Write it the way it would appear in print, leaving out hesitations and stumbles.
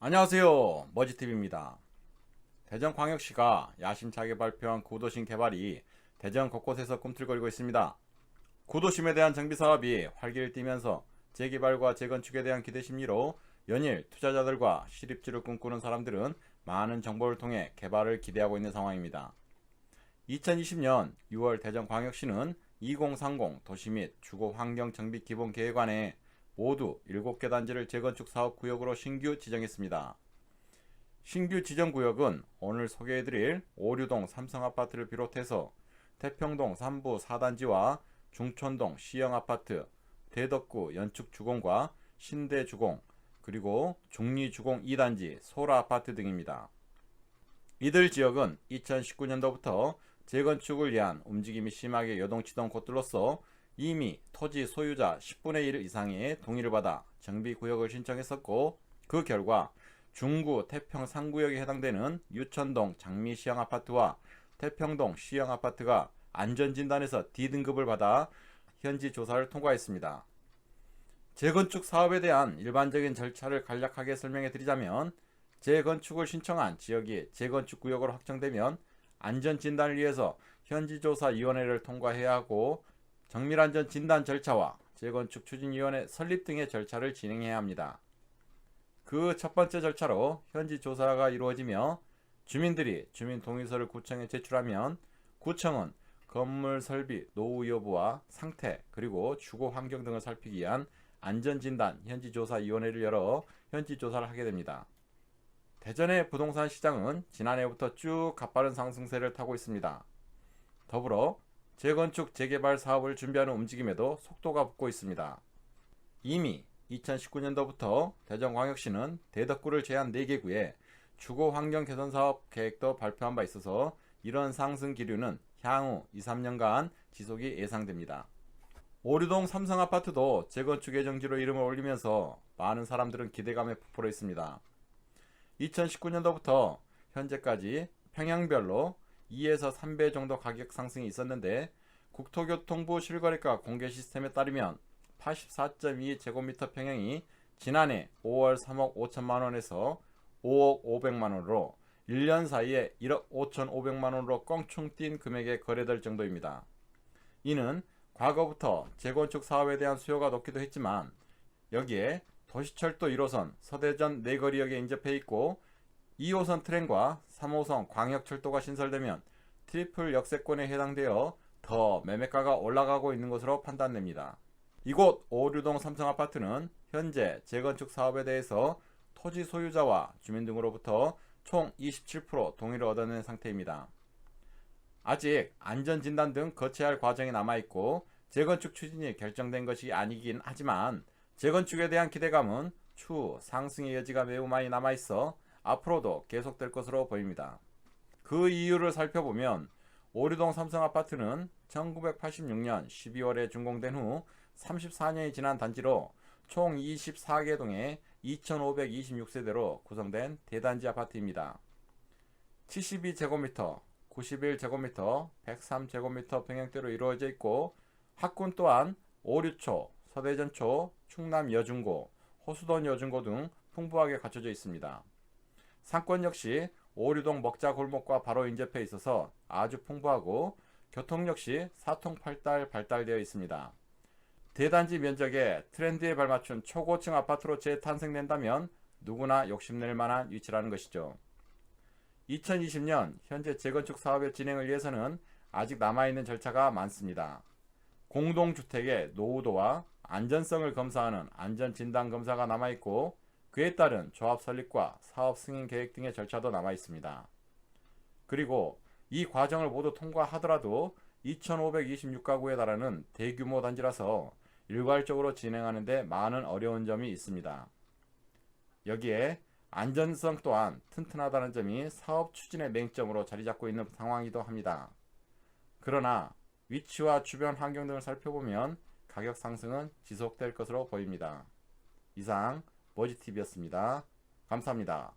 안녕하세요, 머지TV입니다. 대전광역시가 야심차게 발표한 구도심 개발이 대전 곳곳에서 꿈틀거리고 있습니다. 구도심에 대한 정비사업이 활기를 띠면서 재개발과 재건축에 대한 기대 심리로 연일 투자자들과 실입지를 꿈꾸는 사람들은 많은 정보를 통해 개발을 기대하고 있는 상황입니다. 2020년 6월 대전광역시는 2030 도시 및 주거 환경 정비 기본 계획안에 모두 7개 단지를 재건축 사업 구역으로 신규 지정했습니다. 신규 지정 구역은 오늘 소개해드릴 오류동 삼성아파트를 비롯해서 태평동 3부 4단지와 중촌동 시형아파트, 대덕구 연축주공과 신대주공, 그리고 중리주공 2단지 소라아파트 등입니다. 이들 지역은 2019년도부터 재건축을 위한 움직임이 심하게 요동치던 곳들로서 이미 토지 소유자 10분의 1 이상의 동의를 받아 정비구역을 신청했었고, 그 결과 중구 태평 3구역에 해당되는 유천동 장미시형아파트와 태평동 시형아파트가 안전진단에서 D등급을 받아 현지 조사를 통과했습니다. 재건축 사업에 대한 일반적인 절차를 간략하게 설명해 드리자면, 재건축을 신청한 지역이 재건축구역으로 확정되면 안전진단을 위해서 현지조사위원회를 통과해야 하고, 정밀안전 진단 절차와 재건축 추진위원회 설립 등의 절차를 진행해야 합니다. 그 첫 번째 절차로 현지 조사가 이루어지며 주민들이 주민동의서를 구청에 제출하면 구청은 건물 설비 노후 여부와 상태, 그리고 주거 환경 등을 살피기 위한 안전진단 현지조사위원회를 열어 현지조사를 하게 됩니다. 대전의 부동산 시장은 지난해부터 쭉 가파른 상승세를 타고 있습니다. 더불어 재건축 재개발 사업을 준비하는 움직임에도 속도가 붙고 있습니다. 이미 2019년도부터 대전광역시는 대덕구를 제한 4개 구에 주거 환경 개선 사업 계획도 발표한 바 있어서 이런 상승 기류는 향후 2-3년간 지속이 예상됩니다. 오류동 삼성아파트도 재건축 예정지로 이름을 올리면서 많은 사람들은 기대감에 부풀어 있습니다. 2019년도부터 현재까지 평양별로 2에서 3배 정도 가격 상승이 있었는데, 국토교통부 실거래가 공개 시스템에 따르면 84.2제곱미터 평형이 지난해 5월 3억 5천만원에서 5억 5백만원으로 1년 사이에 1억 5천5백만원으로 껑충 뛴 금액에 거래될 정도입니다. 이는 과거부터 재건축 사업에 대한 수요가 높기도 했지만, 여기에 도시철도 1호선 서대전 내거리역에 인접해 있고 2호선 트램과 3호선 광역철도가 신설되면 트리플 역세권에 해당되어 더 매매가가 올라가고 있는 것으로 판단됩니다. 이곳 오류동 삼성아파트는 현재 재건축 사업에 대해서 토지 소유자와 주민 등으로부터 총 27% 동의를 얻어낸 상태입니다. 아직 안전진단 등 거쳐야 할 과정이 남아있고 재건축 추진이 결정된 것이 아니긴 하지만, 재건축에 대한 기대감은 추후 상승의 여지가 매우 많이 남아있어 앞으로도 계속될 것으로 보입니다. 그 이유를 살펴보면 오류동 삼성아파트는 1986년 12월에 준공된 후 34년이 지난 단지로 총 24개 동에 2526세대로 구성된 대단지 아파트입니다. 72제곱미터, 91제곱미터, 103제곱미터 평형대로 이루어져 있고, 학군 또한 오류초, 서대전초, 충남 여중고, 호수돈 여중고 등 풍부하게 갖춰져 있습니다. 상권 역시 오류동 먹자 골목과 바로 인접해 있어서 아주 풍부하고, 교통 역시 사통팔달 발달되어 있습니다. 대단지 면적에 트렌드에 발맞춘 초고층 아파트로 재탄생된다면 누구나 욕심낼 만한 위치라는 것이죠. 2020년 현재 재건축 사업의 진행을 위해서는 아직 남아있는 절차가 많습니다. 공동주택의 노후도와 안전성을 검사하는 안전진단검사가 남아있고, 그에 따른 조합 설립과 사업 승인 계획 등의 절차도 남아있습니다. 그리고 이 과정을 모두 통과하더라도 2526가구에 달하는 대규모 단지라서 일괄적으로 진행하는 데 많은 어려운 점이 있습니다. 여기에 안전성 또한 튼튼하다는 점이 사업 추진의 맹점으로 자리잡고 있는 상황이기도 합니다. 그러나 위치와 주변 환경 등을 살펴보면 가격 상승은 지속될 것으로 보입니다. 이상 머지TV였습니다. 감사합니다.